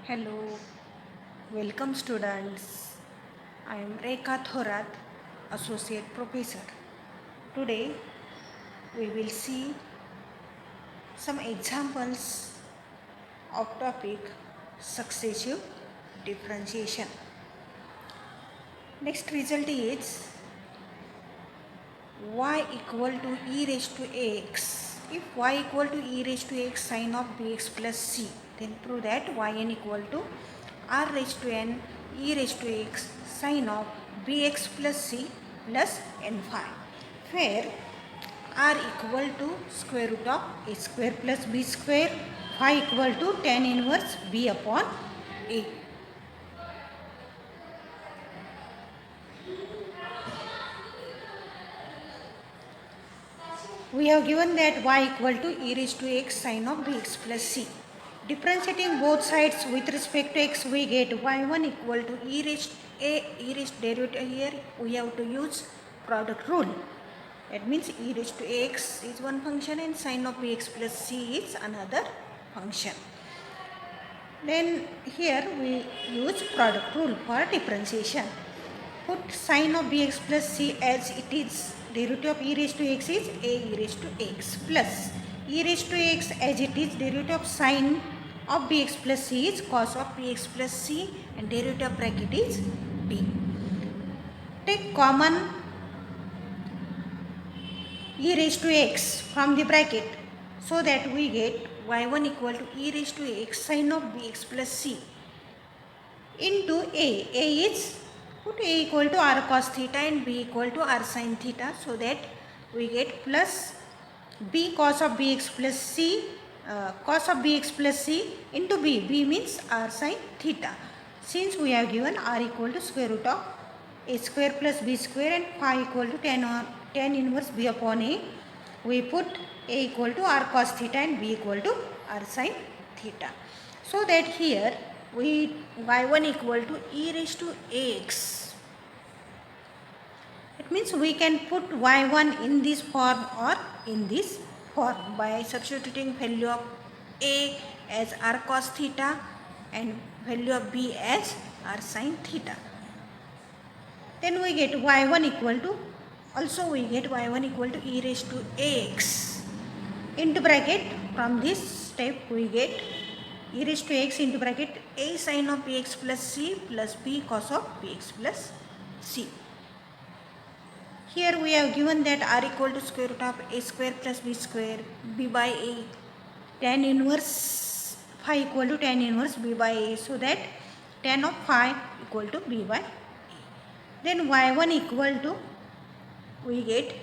Hello, welcome students. I am Rekha Thorat, Associate Professor. Today we will see some examples of topic successive differentiation. Next result is y equal to e raised to x. If y equal to e raised to x sin of bx plus c, then prove that yn equal to r raised to n e raised to x sin of bx plus c plus n phi, where r equal to square root of a square plus b square, phi equal to tan inverse b upon a. We have given that y equal to e raised to x sin of bx plus c. Differentiating both sides with respect to x, we get y1 equal to e raised derivative. Here we have to use product rule. That means e raised to x is one function and sin of bx plus c is another function. Then here we use product rule for differentiation. Put sin of bx plus c as it is. Derivative of e raised to x is a e raised to x plus e raised to x as it is. Derivative of sin of bx plus c is cos of bx plus c and derivative of bracket is b. Take common e raised to x from the bracket so that we get y1 equal to e raised to x sin of bx plus c into a. A is put a equal to r cos theta and b equal to r sin theta, so that we get plus b cos of bx plus c, cos of bx plus c into b. B means r sin theta. Since we have given r equal to square root of a square plus b square and phi equal to tan inverse b upon a, we put a equal to r cos theta and b equal to r sin theta. So that here we y1 equal to e raised to x. It means we can put y1 in this form or in this form by substituting value of a as r cos theta and value of b as r sin theta. Then we get y1 equal to, also we get y1 equal to e raised to x into bracket. From this step we get e raised to x into bracket a sin of bx plus c plus b cos of bx plus c. Here we have given that r equal to square root of a square plus b square, b by a, tan inverse phi equal to tan inverse b by a, so that tan of phi equal to b by a. Then y1 equal to, we get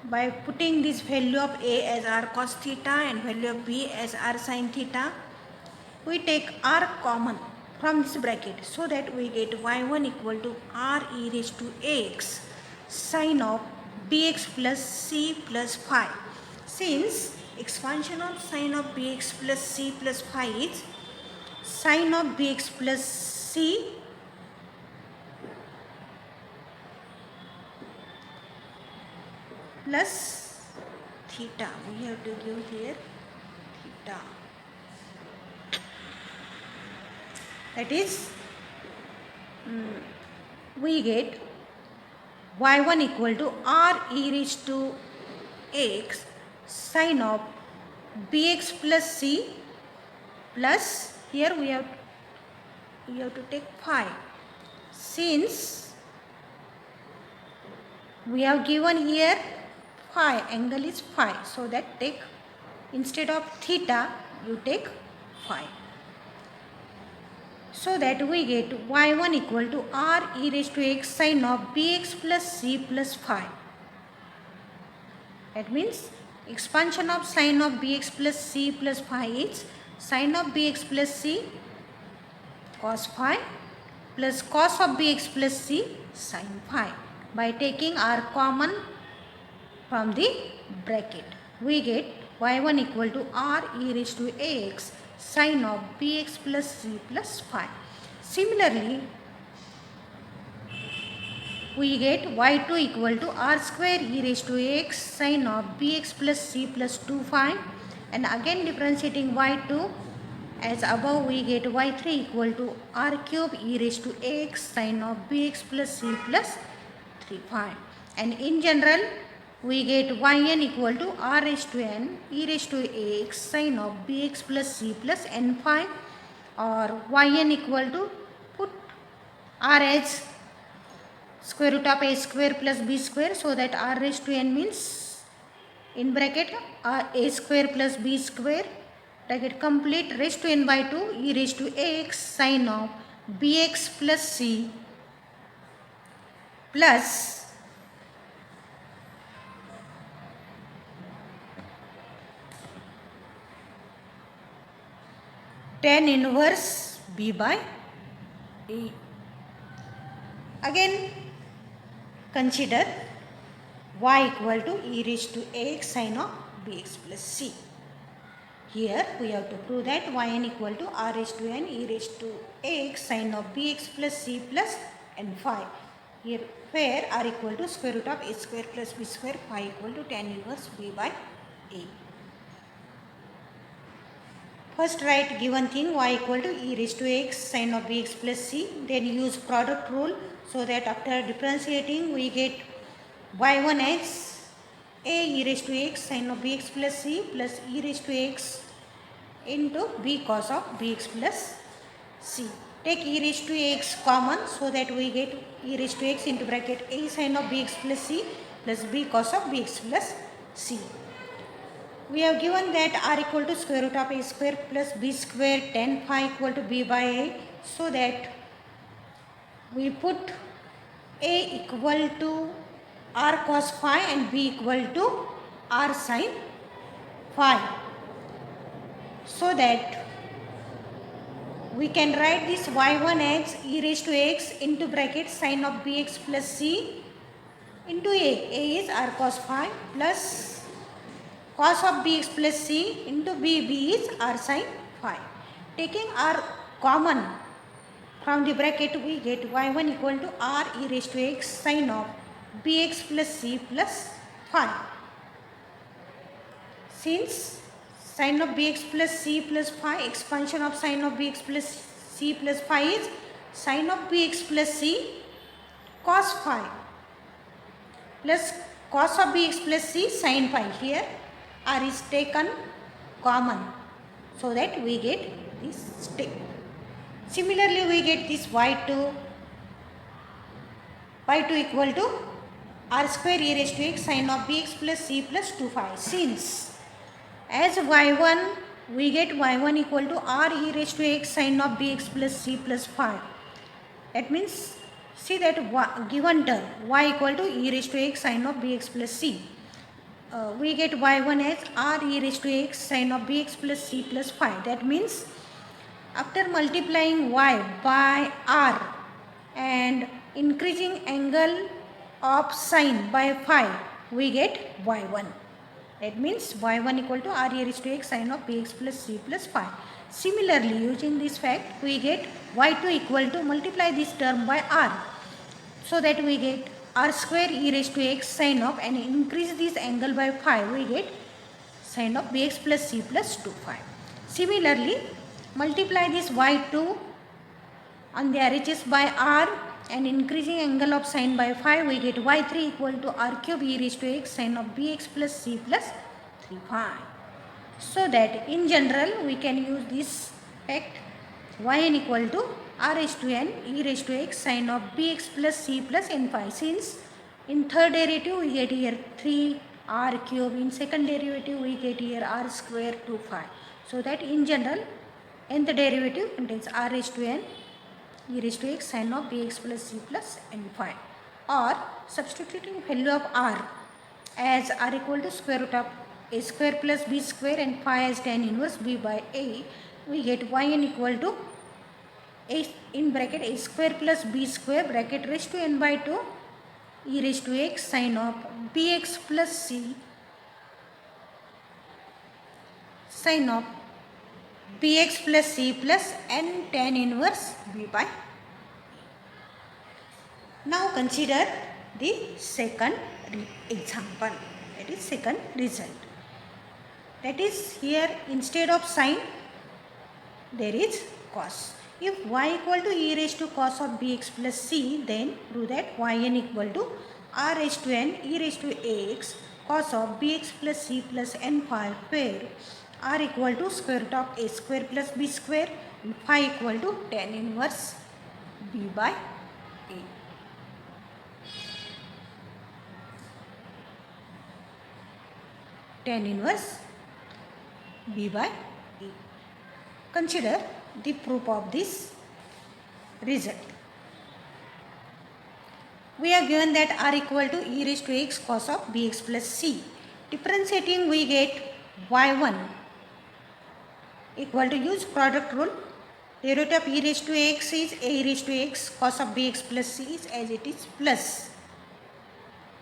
by putting this value of a as r cos theta and value of b as r sin theta, we take r common from this bracket, so that we get y1 equal to r e raised to x sin of bx plus c plus phi. Since expansion of sin of bx plus c plus phi is sin of bx plus c plus theta, we have to give here theta. That is, we get y1 equal to r e raised to x sin of bx plus c plus, here we have to take phi. Since we have given here phi, angle is phi, so that take, instead of theta you take phi. So that we get y1 equal to r e raised to x sin of bx plus c plus phi. That means expansion of sin of bx plus c plus phi is sin of bx plus c cos phi plus cos of bx plus c sin phi. By taking r common from the bracket, we get y1 equal to r e raised to x sin of bx plus c plus phi. Similarly, we get y2 equal to r square e raised to x sin of bx plus c plus 2 phi, and again differentiating y2, As above we get y3 equal to r cube e raised to x sin of bx plus c plus 3 phi. And in general we get yn equal to r raised to n e raised to x sin of bx plus c plus n phi, or yn equal to, put r as square root of a square plus b square, so that r raised to n means in bracket a square plus b square bracket complete raised to n by 2 e raised to x sin of bx plus c plus tan inverse b by a. Again consider y equal to e raised to x sin of bx plus c. Here we have to prove that yn equal to r raised to n e raised to x sin of bx plus c plus n phi. Here where r equal to square root of a square plus b square, phi equal to tan inverse b by a. First write given thing y equal to e raised to x sin of bx plus c, then use product rule, so that after differentiating we get y1 as a e raised to x sin of bx plus c plus e raised to x into b cos of bx plus c. Take e raised to x common, so that we get e raised to x into bracket a sin of bx plus c plus b cos of bx plus c. We have given that r equal to square root of a square plus b square tan phi equal to b by a, so that we put a equal to r cos phi and b equal to r sin phi, so that we can write this y1 as e raised to x into bracket sin of bx plus c into a. A is r cos phi plus cos of bx plus c into b. B is r sin phi. Taking r common from the bracket, we get y1 equal to r e raised to x sin of bx plus c plus phi. Since sin of bx plus c plus phi, expansion of sin of bx plus c plus phi is sin of bx plus c cos phi plus cos of bx plus c sin phi. Here r is taken common, so that we get this step. Similarly we get this y2 equal to r square e raised to x sin of bx plus c plus 2 phi. Since as y1 we get y1 equal to r e raised to x sin of bx plus c plus phi. That means see that given term y equal to e raised to x sin of bx plus c. We get y1 as r e raised to x sin of bx plus c plus phi. That means after multiplying y by r and increasing angle of sin by phi, we get y1. That means y1 equal to r e raised to x sin of bx plus c plus phi. Similarly, using this fact, we get y2 equal to multiply this term by r, so that we get r square e raised to x sin of, and increase this angle by phi, we get sin of bx plus c plus 2 phi. Similarly, multiply this y2 on the RHS by r and increasing angle of sin by phi, we get y3 equal to r cube e raised to x sin of bx plus c plus 3 phi. So that in general we can use this fact yn equal to r raised to n e raised to x sin of bx plus c plus n phi. Since in third derivative we get here 3 r cube, in second derivative we get here r square 2 phi. So that in general nth derivative contains r raised to n e raised to x sin of bx plus c plus n phi. Or substituting value of r as r equal to square root of a square plus b square and phi as tan inverse b by a, we get yn equal to a in bracket a square plus b square bracket raised to n by 2 e raised to x sin of bx plus c sin of bx plus c plus n tan inverse b by. Now consider the second example, that is second result. That is, here instead of sin there is cos. If y equal to e raised to cos of bx plus c, then do that yn equal to r raised to n e raised to ax cos of bx plus c plus n phi, where r equal to square root of a square plus b square and phi equal to tan inverse b by a. Tan inverse b by a. Consider the proof of this result. We are given that r equal to e raised to x cos of bx plus c. Differentiating, we get y1 equal to, use product rule, derivative of e raised to x is a raised to x cos of bx plus c is as it is, plus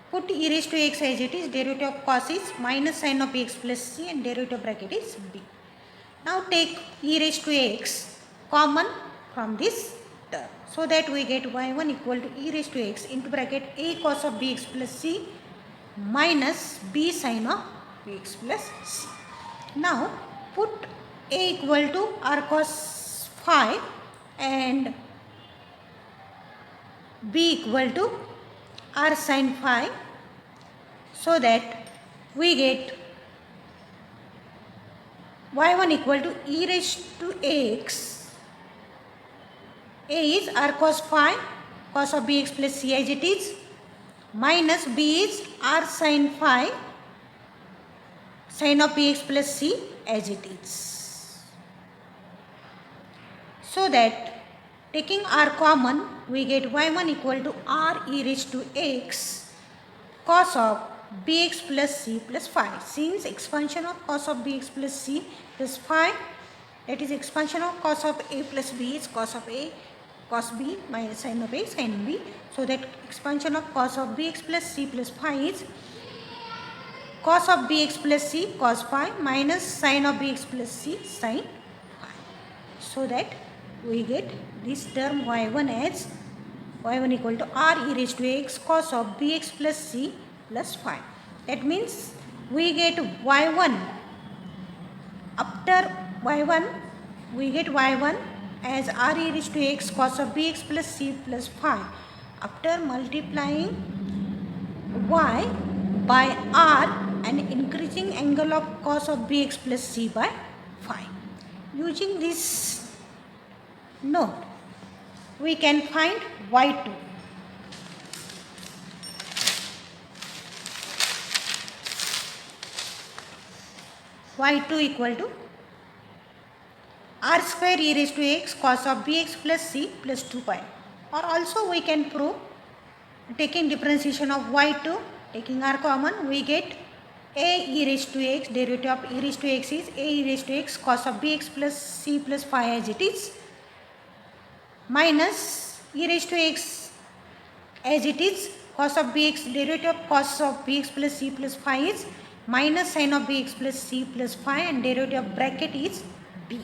put e raised to x as it is, derivative of cos is minus sin of bx plus c and derivative bracket is b. Now take e raised to x common from this term, so that we get y1 equal to e raised to x into bracket a cos of bx plus c minus b sin of bx plus c. Now put a equal to r cos phi and b equal to r sin phi, so that we get y1 equal to e raised to x, a is r cos phi cos of bx plus c as it is, minus b is r sin phi sin of bx plus c as it is. So that taking r common, we get y1 equal to r e raised to x cos of bx plus c plus phi. Since expansion of cos of bx plus c plus phi, that is expansion of cos of a plus b is cos of a cos b minus sin of a sin b. So that expansion of cos of bx plus c plus phi is cos of bx plus c cos phi minus sin of bx plus c sin phi. So that we get this term y1 as y1 equal to r e raised to x cos of bx plus c plus phi. That means we get y1, after y1 we get y1 as r e raised to x cos of bx plus c plus phi, after multiplying y by r and increasing angle of cos of bx plus c by phi. Using this note, we can find y2. y2 equal to r square e raised to x cos of bx plus c plus 2 pi. Or also we can prove, taking differentiation of y2, taking r common, we get a e raised to x, derivative of e raised to x is a e raised to x cos of bx plus c plus phi as it is, minus e raised to x as it is cos of bx, derivative of cos of bx plus c plus phi is minus sin of bx plus c plus phi and derivative of bracket is b.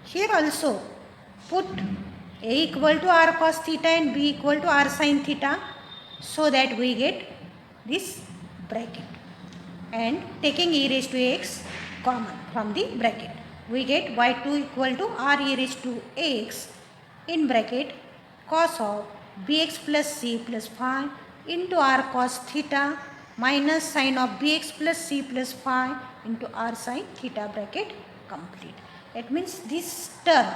Here also put a equal to r cos theta and b equal to r sin theta, so that we get this bracket, and taking e raised to x common from the bracket, we get y2 equal to r e raised to x in bracket cos of bx plus c plus phi into r cos theta minus sin of bx plus c plus phi into r sin theta, bracket complete. That means this term,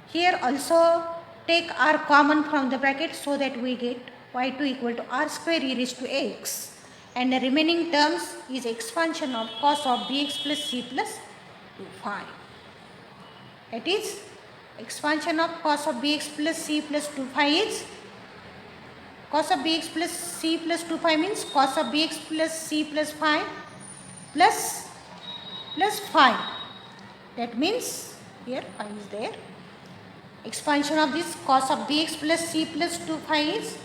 here also take r common from the bracket, so that we get y2 equal to r square e raised to x, and the remaining terms is expansion of cos of bx plus c plus 2 phi. That is expansion of cos of bx plus c plus 2 phi is cos of bx plus c plus 2 phi means cos of bx plus c plus phi plus phi. That means here phi is there. Expansion of this cos of bx plus c plus 2 phi is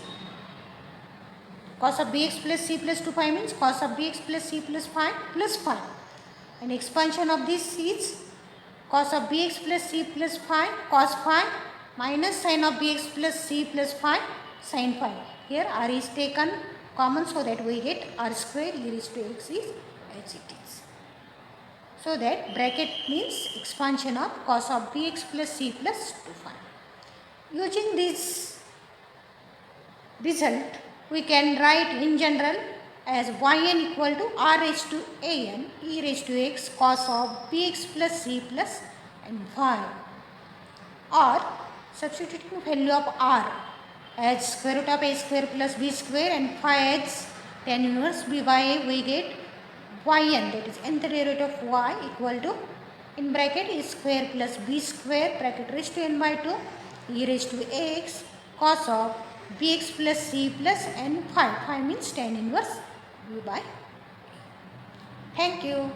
cos of bx plus c plus 2 phi means cos of bx plus c plus phi, and expansion of this is cos of bx plus c plus phi cos phi minus sin of bx plus c plus phi sin phi. Here r is taken common, so that we get r square e raised to x is as it is. So that bracket means expansion of cos of bx plus c plus 2 phi. Using this result, we can write in general as yn equal to r raised to an e raised to x cos of bx plus c plus n phi, or substituting value of r as square root of a square plus b square and phi as tan inverse b by a, we get yn, that is nth derivative of y, equal to in bracket a square plus b square bracket raised to n by 2 e raised to ax cos of bx plus c plus n phi. Phi means tan inverse b by. Thank you.